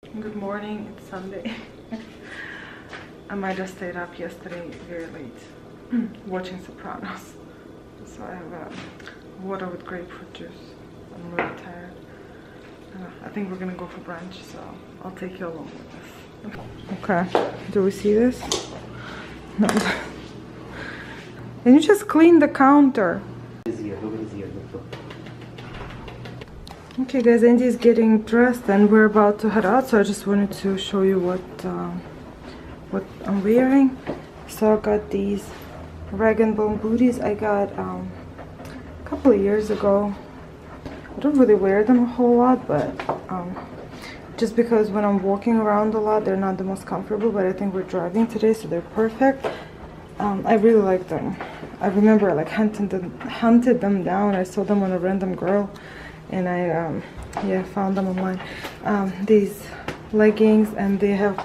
Good morning, it's Sunday. I might have stayed up yesterday very late watching Sopranos. So I have water with grapefruit juice. I'm really tired. I think we're gonna go for brunch, so I'll take you along with us. Okay, do we see this? No. Can you just clean the counter? Okay guys, Andy is getting dressed and we're about to head out, so I just wanted to show you what I'm wearing. So I got these rag and bone booties I got a couple of years ago. I don't really wear them a whole lot, but just because when I'm walking around a lot they're not the most comfortable, but I think we're driving today so they're perfect. I really like them. I remember I like hunted them down. I saw them on a random girl and I found them online. These leggings, and they have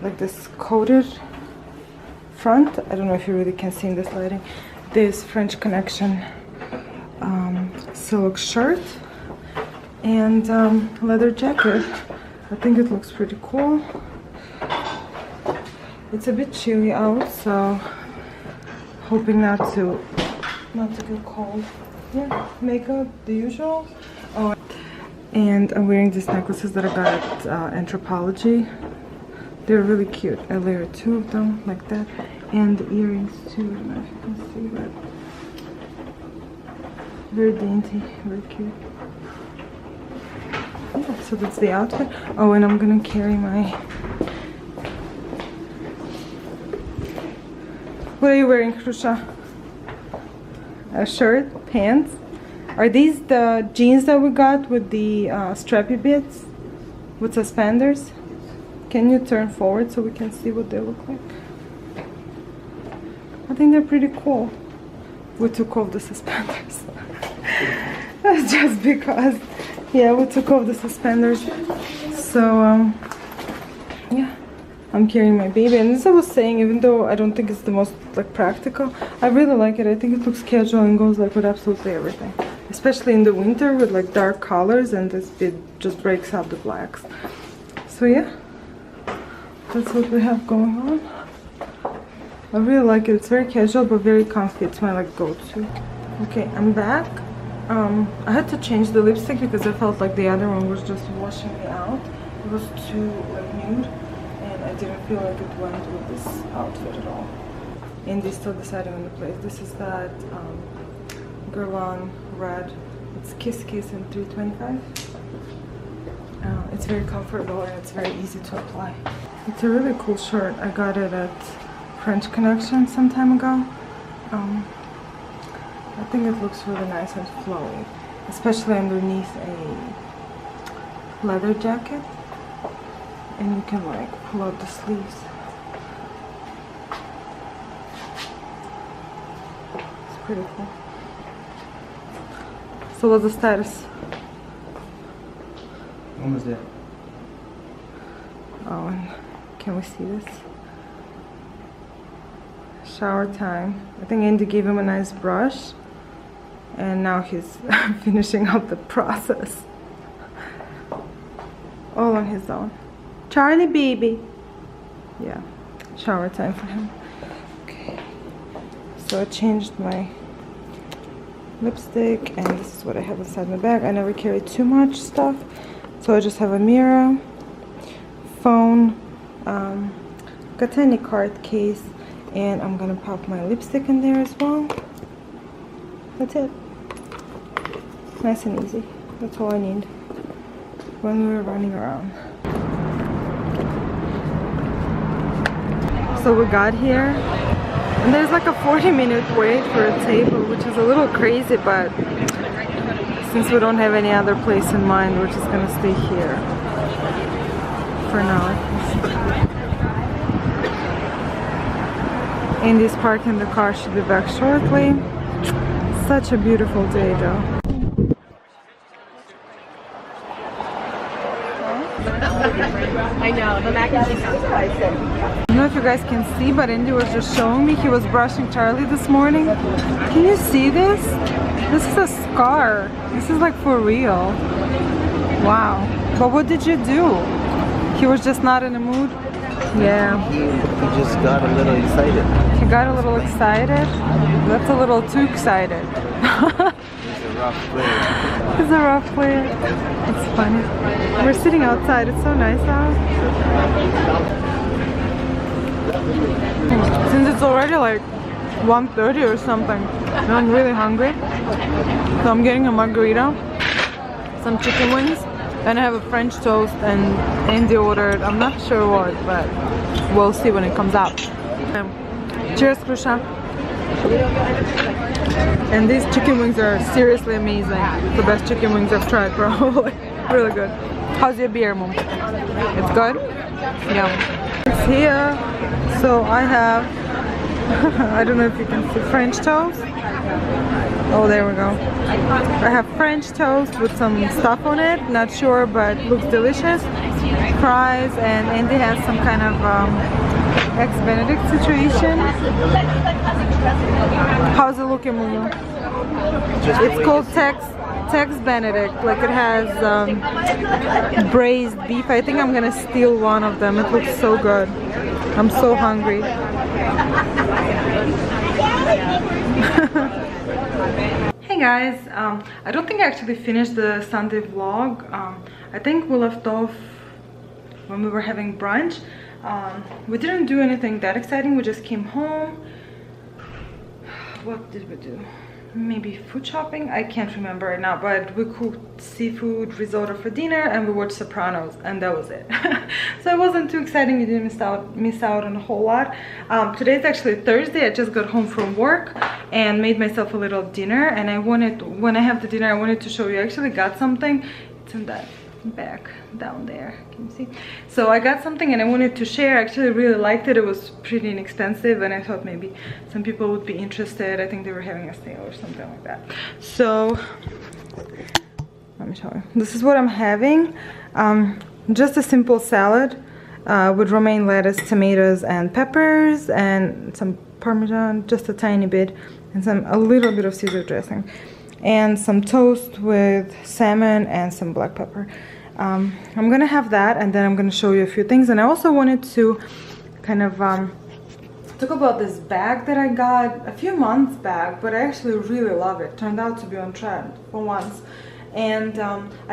like this coated front. I don't know if you really can see in this lighting. This French Connection silk shirt and leather jacket. I think it looks pretty cool. It's a bit chilly out, so hoping not to get cold. Yeah, makeup, the usual. Oh, and I'm wearing these necklaces that I got at Anthropology. They're really cute. I layered 2 of them like that, and the earrings too. I don't know if you can see that. Very dainty, very cute. Yeah, so that's the outfit. Oh, and I'm gonna carry my... What are you wearing, Krusha? A shirt, pants. Are these the jeans that we got with the strappy bits with suspenders? Can you turn forward so we can see what they look like? I think they're pretty cool. We took off the suspenders. That's just because, yeah, we took off the suspenders. So, yeah. I'm carrying my baby, and as I was saying, even though I don't think it's the most like practical, I really like it. I think it looks casual and goes like with absolutely everything, especially in the winter with like dark colors, and this bit just breaks up the blacks. So yeah, that's what we have going on. I really like it. It's very casual but very comfy. It's my like go-to. Okay, I'm back. I had to change the lipstick because I felt like the other one was just washing me out. It was too like nude. I didn't feel like it went with this outfit at all. Andy's still deciding on the place. This is that Guerlain red. It's Kiss Kiss in 325. It's very comfortable and it's very easy to apply. It's a really cool shirt. I got it at French Connection some time ago. I think it looks really nice and flowy, especially underneath a leather jacket. And you can like pull out the sleeves. It's pretty cool. So what's the status? Almost there. Oh, and can we see this? Shower time. I think Andy gave him a nice brush. And now he's finishing up the process. All on his own. Charlie baby. Yeah, shower time for him. Okay, so I changed my lipstick, and this is what I have inside my bag. I never carry too much stuff, so I just have a mirror, phone, got any card case, and I'm gonna pop my lipstick in there as well. That's it. Nice and easy. That's all I need when we're running around. So we got here, and there's like a 40-minute wait for a table, which is a little crazy, but since we don't have any other place in mind, we're just gonna stay here for now. Andy's parking the car, should be back shortly. Such a beautiful day though. I know, the mac and cheese sounds good. I don't know if you guys can see, but Andy was just showing me he was brushing Charlie this morning. Can you see this? This is a scar. This is like for real. Wow. But what did you do? He was just not in the mood. Yeah. He just got a little excited. He got a little excited. That's a little too excited. He's a rough player. He's a rough player. It's funny. We're sitting outside. It's so nice out. Since it's already like 1:30 or something, and I'm really hungry, so I'm getting a margarita, some chicken wings, and I have a French toast, and Andy ordered, I'm not sure what, but we'll see when it comes out. Cheers, Krusha. And these chicken wings are seriously amazing. The best chicken wings I've tried, probably. Really good. How's your beer, Mom? It's good? Yeah. It's here. So I have, I don't know if you can see, French toast. Oh, there we go. I have French toast with some stuff on it. Not sure, but looks delicious. Fries, and Andy has some kind of Eggs Benedict situation. How's it looking, Mumu? It's called Tex Benedict. Like it has braised beef. I think I'm gonna steal one of them. It looks so good. I'm so hungry. Hey guys, I don't think I actually finished the Sunday vlog. I think we left off when we were having brunch. We didn't do anything that exciting. We just came home. What did we do? Maybe food shopping? I can't remember right now, but we cooked seafood risotto for dinner and we watched Sopranos, and that was it. So it wasn't too exciting. You didn't miss out on a whole lot. Today's actually Thursday. I just got home from work and made myself a little dinner, and when I have the dinner, I wanted to show you. I actually got something. It's in that bag down there, can you see? So I got something and I wanted to share. I actually really liked it. It was pretty inexpensive, and I thought maybe some people would be interested. I think they were having a sale or something like that. So let me show you. This is what I'm having. Just a simple salad with romaine lettuce, tomatoes, and peppers, and some Parmesan, just a tiny bit, and a little bit of Caesar dressing, and some toast with salmon and some black pepper. I'm gonna have that, and then I'm gonna show you a few things. And I also wanted to kind of talk about this bag that I got a few months back, but I actually really love it. Turned out to be on trend for once, and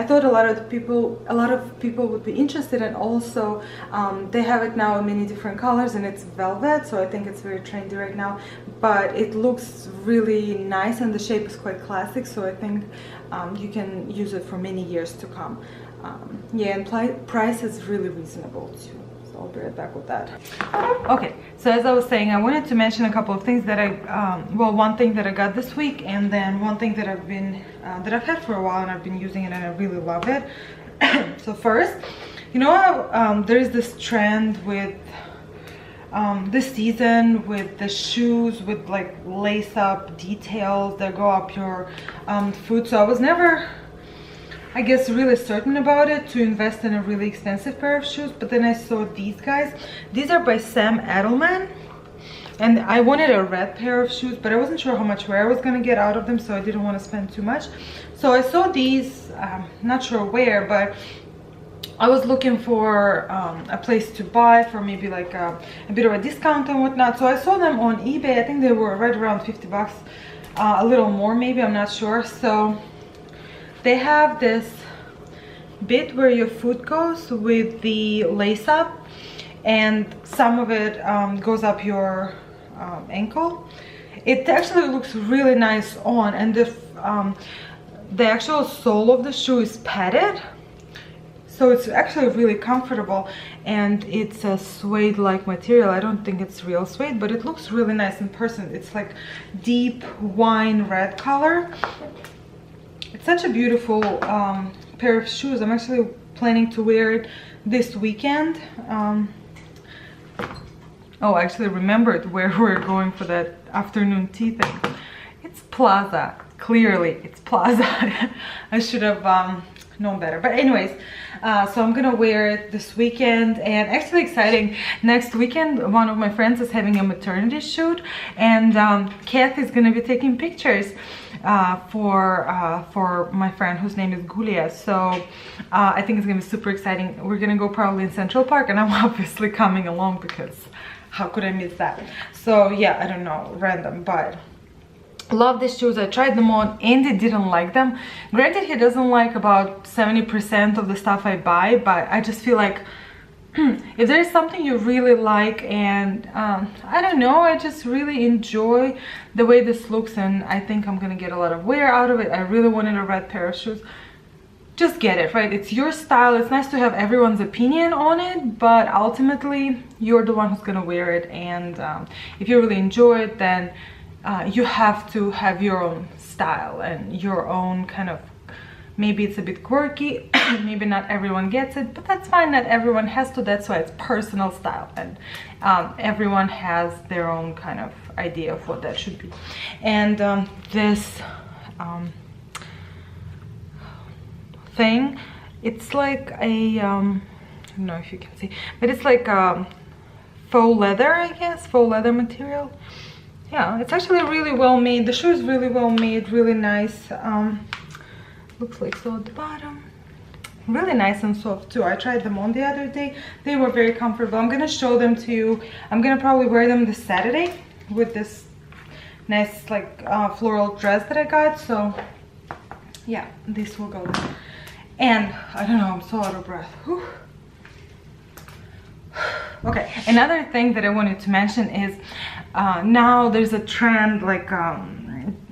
I thought a lot of people would be interested. And also they have it now in many different colors, and it's velvet, so I think it's very trendy right now, but it looks really nice and the shape is quite classic, so I think you can use it for many years to come. Yeah, and price is really reasonable too. So I'll be right back with that. Okay, so as I was saying, I wanted to mention a couple of things that well, one thing that I got this week, and then one thing that I've had for a while and I've been using it and I really love it. So first, you know how there is this trend with this season with the shoes with like lace up details that go up your foot. So I was never, I guess, really certain about it to invest in a really expensive pair of shoes, but then I saw these guys. These are by Sam Edelman, and I wanted a red pair of shoes, but I wasn't sure how much wear I was gonna get out of them, so I didn't want to spend too much. So I saw these, not sure where, but I was looking for a place to buy for maybe like a bit of a discount and whatnot. So I saw them on eBay. I think they were right around 50 bucks, a little more maybe, I'm not sure. So they have this bit where your foot goes with the lace up, and some of it goes up your ankle. It actually looks really nice on, and the actual sole of the shoe is padded, so it's actually really comfortable, and it's a suede-like material. I don't think it's real suede, but it looks really nice in person. It's like deep wine red color. It's such a beautiful pair of shoes. I'm actually planning to wear it this weekend. Oh, I actually remembered where we're going for that afternoon tea thing. It's Plaza. Clearly, it's Plaza. I should have known better. But anyways, so I'm gonna wear it this weekend, and actually exciting, next weekend one of my friends is having a maternity shoot, and Kathy's gonna be taking pictures. for my friend whose name is Gulia. So I think it's gonna be super exciting. We're gonna go probably in Central Park, and I'm obviously coming along because how could I miss that? So yeah, I don't know, random, but love these shoes. I tried them on. Andy didn't like them. Granted, he doesn't like about 70% of the stuff I buy, but I just feel like if there's something you really like, and I don't know, I just really enjoy the way this looks, and I think I'm gonna get a lot of wear out of it. I really wanted a red pair of shoes. Just get it, right? It's your style. It's nice to have everyone's opinion on it, but ultimately you're the one who's gonna wear it, and if you really enjoy it, then you have to have your own style and your own kind of, maybe it's a bit quirky, maybe not everyone gets it, but that's fine. Not everyone has to. That's why it's personal style, and everyone has their own kind of idea of what that should be. And this thing, it's like a I don't know if you can see, but it's like faux leather, I guess, faux leather material. Yeah, it's actually really well made. The shoe is really well made, really nice. Looks like so at the bottom. Really nice and soft too. I tried them on the other day. They were very comfortable. I'm gonna show them to you. I'm gonna probably wear them this Saturday with this nice like floral dress that I got. So yeah, this will go there. And I don't know, I'm so out of breath. Whew. Okay, another thing that I wanted to mention is now there's a trend, like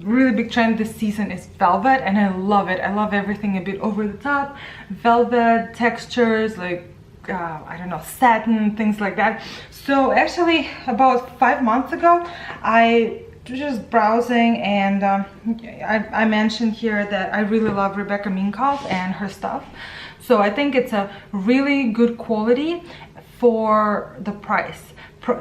really big trend this season is velvet, and I love it. I love everything a bit over the top, velvet textures, like I don't know, satin, things like that. So actually about 5 months ago I was just browsing, and I mentioned here that I really love Rebecca Minkoff and her stuff. So I think it's a really good quality for the price.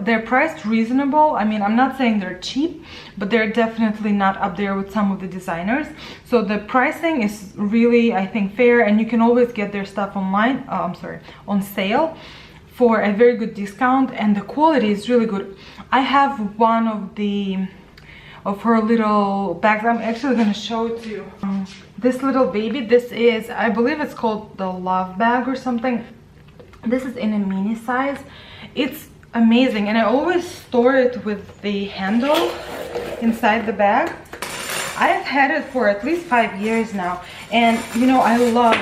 They're priced reasonable. I mean, I'm not saying they're cheap, but they're definitely not up there with some of the designers. So the pricing is really, I think, fair, and you can always get their stuff online, on sale for a very good discount, and the quality is really good. I have one of her little bags. I'm actually going to show it to you. This little baby, this is, I believe it's called the Love Bag or something. This is in a mini size. It's amazing, and I always store it with the handle inside the bag. I've had it for at least 5 years now, and you know, I love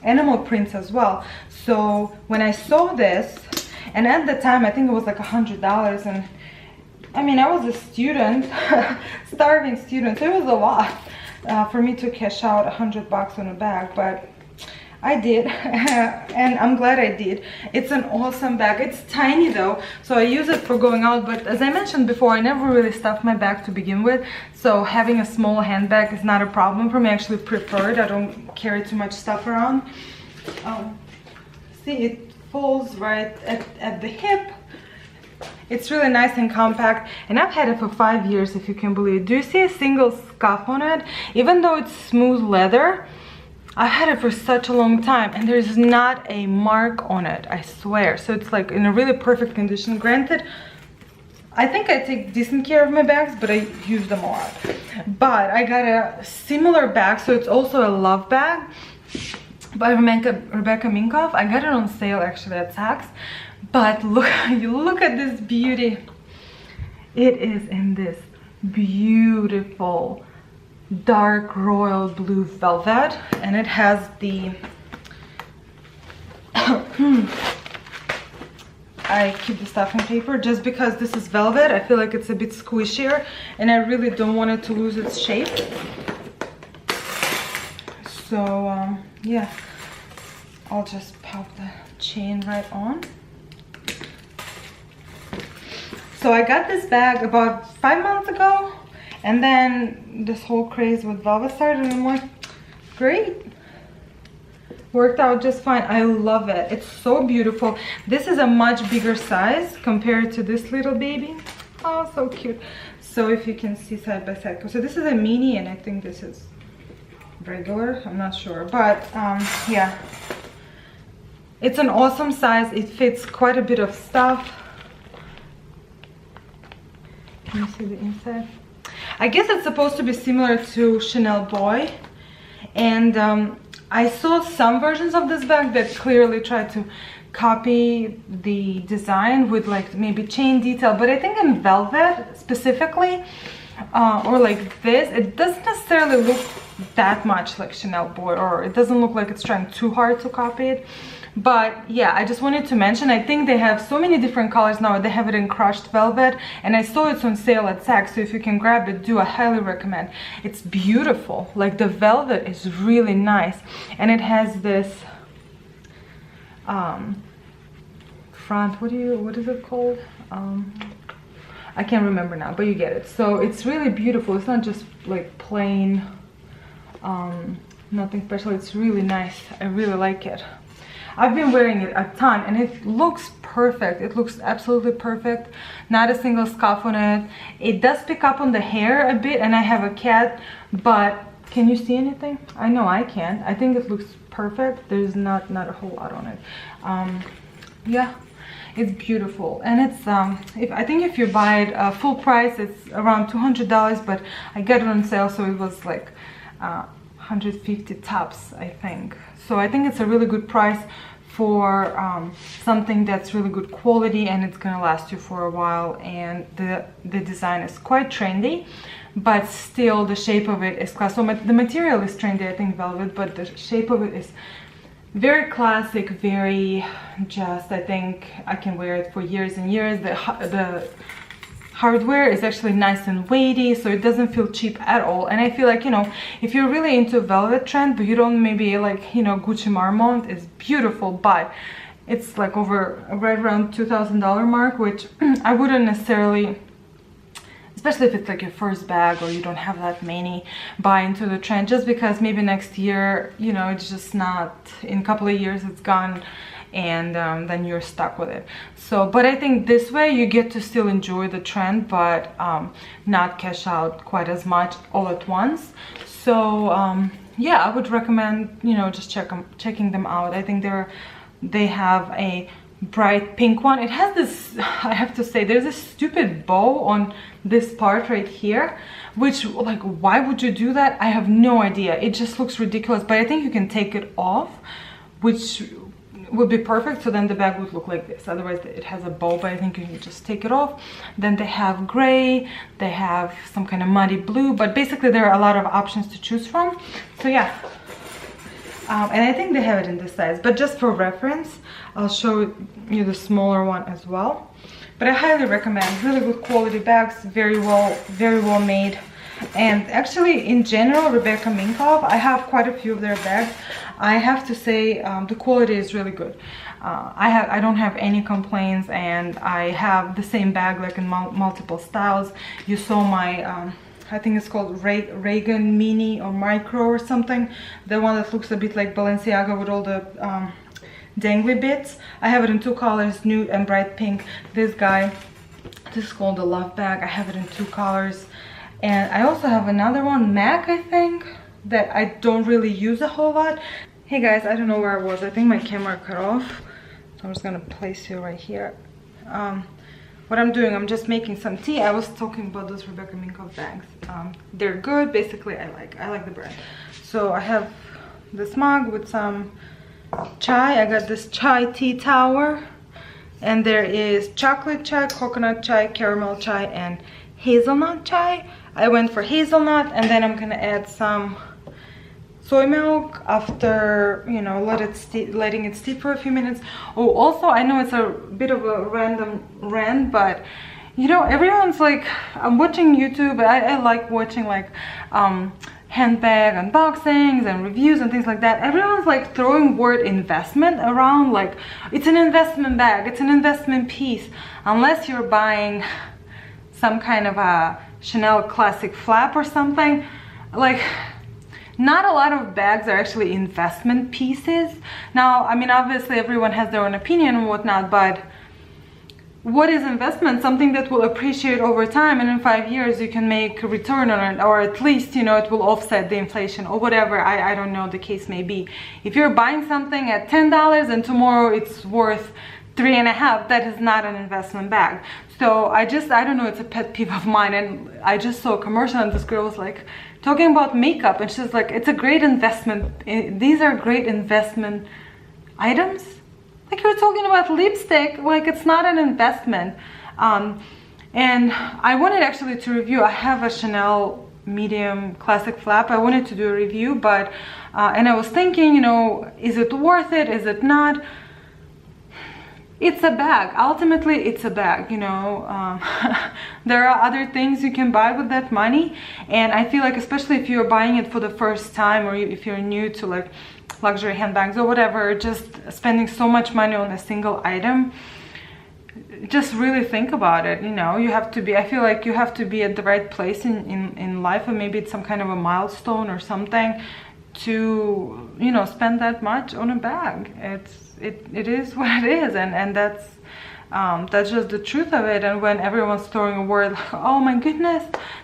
animal prints as well. So when I saw this, and at the time I think it was like $100, and I mean, I was a student, starving student, so it was a lot for me to cash out $100 on a bag, but I did, and I'm glad I did. It's an awesome bag. It's tiny though, so I use it for going out, but as I mentioned before, I never really stuffed my bag to begin with, so having a small handbag is not a problem for me. I actually prefer it. I don't carry too much stuff around. See, it falls right at the hip. It's really nice and compact, and I've had it for 5 years, if you can believe it. Do you see a single scuff on it? Even though it's smooth leather, I had it for such a long time, and there's not a mark on it, I swear. So it's like in a really perfect condition. Granted, I think I take decent care of my bags, but I use them a lot. But I got a similar bag, so it's also a Love Bag by Rebecca Minkoff. I got it on sale actually at Saks. But look, you look at this beauty. It is in this beautiful dark royal blue velvet, and it has the I keep the stuffing paper just because this is velvet. I feel like it's a bit squishier, and I really don't want it to lose its shape. So yeah, I'll just pop the chain right on. So I got this bag about 5 months ago, and then this whole craze with velvet started, and I'm like, great. Worked out just fine. I love it. It's so beautiful. This is a much bigger size compared to this little baby. Oh, so cute. So if you can see side by side. So this is a mini, and I think this is regular. I'm not sure. But yeah. It's an awesome size. It fits quite a bit of stuff. Can you see the inside? I guess it's supposed to be similar to Chanel Boy. And I saw some versions of this bag that clearly tried to copy the design with like maybe chain detail, but I think in velvet specifically, or like this, it doesn't necessarily look that much like Chanel Boy, or it doesn't look like it's trying too hard to copy it. But yeah, I just wanted to mention, I think they have so many different colors now. They have it in crushed velvet, and I saw it's on sale at Saks, so if you can grab it, I highly recommend. It's beautiful. Like the velvet is really nice, and it has this front, what is it called? I can't remember now, but you get it. So it's really beautiful. It's not just like plain, nothing special. It's really nice. I really like it. I've been wearing it a ton, and it looks perfect. It looks absolutely perfect. Not a single scuff on it. It does pick up on the hair a bit, and I have a cat, but can you see anything? I know I can. I think it looks perfect. There's not a whole lot on it. Yeah, it's beautiful, and it's I think if you buy it full price, it's around $200, but I got it on sale, so it was like 150 tops, I think. So I think it's a really good price for something that's really good quality, and it's gonna last you for a while. And the design is quite trendy, but still the shape of it is class. So the material is trendy, I think, velvet, but the shape of it is very classic, very just, I think I can wear it for years and years. The hardware is actually nice and weighty, so it doesn't feel cheap at all. And I feel like, you know, if you're really into velvet trend, but you don't maybe like, you know, Gucci Marmont is beautiful, but it's like right around $2,000 mark, which I wouldn't necessarily, especially if it's like your first bag or you don't have that many, buy into the trend, just because maybe next year, you know, it's just not, in a couple of years it's gone, and then you're stuck with it. So, but I think this way you get to still enjoy the trend, but not cash out quite as much all at once. So yeah, I would recommend, you know, just checking them out. I think they have a bright pink one. It has this, I have to say, there's this stupid bow on this part right here, which, like, why would you do that? I have no idea. It just looks ridiculous, but I think you can take it off, which would be perfect. So then the bag would look like this. Otherwise it has a bow, but I think you can just take it off. Then they have gray, they have some kind of muddy blue, but basically there are a lot of options to choose from. So yeah, and I think they have it in this size, but just for reference I'll show you the smaller one as well. But I highly recommend. Really good quality bags, very well made. And actually, in general, Rebecca Minkoff, I have quite a few of their bags. I have to say the quality is really good. I don't have any complaints, and I have the same bag like in multiple styles. You saw my I think it's called Reagan Mini or Micro or something, the one that looks a bit like Balenciaga with all the dangly bits. I have it in two colors, nude and bright pink. This is called the Love Bag. I have it in two colors. And I also have another one, MAC, I think, that I don't really use a whole lot. Hey guys, I don't know where I was. I think my camera cut off. So I'm just gonna place you right here. What I'm doing, I'm just making some tea. I was talking about those Rebecca Minkoff bags. They're good. Basically, I like the brand. So I have this mug with some chai. I got this chai tea tower. And there is chocolate chai, coconut chai, caramel chai, and hazelnut chai. I went for hazelnut, and then I'm gonna add some soy milk after, you know, letting it steep for a few minutes. Oh, also, I know it's a bit of a random rant, but you know, everyone's like, I'm watching YouTube. I like watching like handbag unboxings and reviews and things like that. Everyone's like throwing word investment around, like it's an investment bag, it's an investment piece, unless you're buying some kind of a Chanel classic flap or something. Like, not a lot of bags are actually investment pieces. Now, I mean, obviously everyone has their own opinion and whatnot, but what is investment? Something that will appreciate over time, and in 5 years you can make a return on it, or at least, you know, it will offset the inflation or whatever. I don't know, the case may be. If you're buying something at $10 and tomorrow it's worth 3.5, that is not an investment bag. So I don't know, it's a pet peeve of mine. And I just saw a commercial and this girl was like talking about makeup, and she's like, it's a great investment. These are great investment items. Like, you're talking about lipstick, like it's not an investment. And I wanted actually to review, I have a Chanel medium classic flap. I wanted to do a review, but and I was thinking, you know, is it worth it, is it not? It's a bag. Ultimately, it's a bag, you know. There are other things you can buy with that money, and I feel like, especially if you're buying it for the first time, or if you're new to like luxury handbags or whatever, just spending so much money on a single item, just really think about it. You know, you have to be, I feel like you have to be at the right place in life, and maybe it's some kind of a milestone or something to, you know, spend that much on a bag. It is what it is, and that's just the truth of it. And when everyone's throwing a word like, oh my goodness,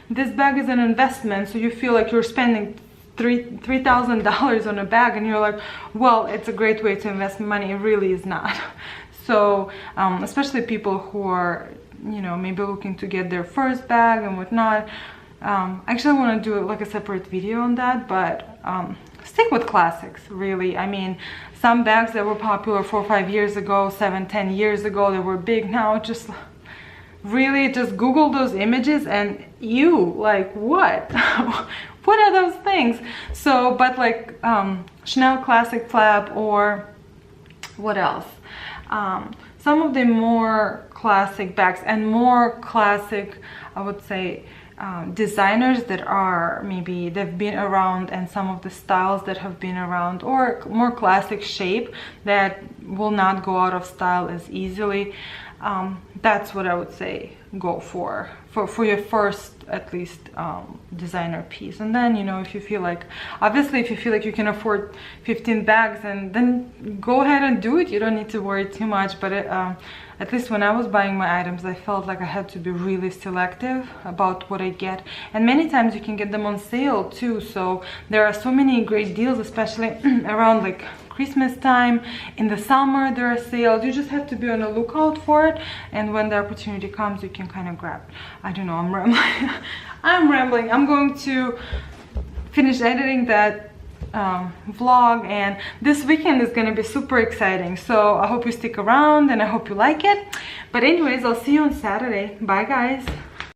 this bag is an investment, so you feel like you're spending $3,000 on a bag, and you're like, well, it's a great way to invest money. It really is not. So especially people who are, you know, maybe looking to get their first bag and whatnot. Actually, I want to do like a separate video on that, but stick with classics, really. I mean, some bags that were popular 4 or 5 years ago, 7, 10 years ago, they were big. Now just really just Google those images and you like, what? What are those things? So, but like Chanel classic flap, or what else? Some of the more classic bags and more classic, I would say, designers that are, maybe they've been around, and some of the styles that have been around, or more classic shape that will not go out of style as easily. That's what I would say go for your first, at least, designer piece. And then, you know, if you feel like, obviously if you feel like you can afford 15 bags, and then go ahead and do it. You don't need to worry too much. But at least when I was buying my items, I felt like I had to be really selective about what I get. And many times you can get them on sale too. So there are so many great deals, especially around like Christmas time. In the summer there are sales. You just have to be on the lookout for it, and when the opportunity comes, you can kind of grab it. I don't know, I'm rambling. I'm rambling. I'm going to finish editing that vlog, and this weekend is going to be super exciting, so I hope you stick around and I hope you like it. But anyways, I'll see you on Saturday. Bye guys.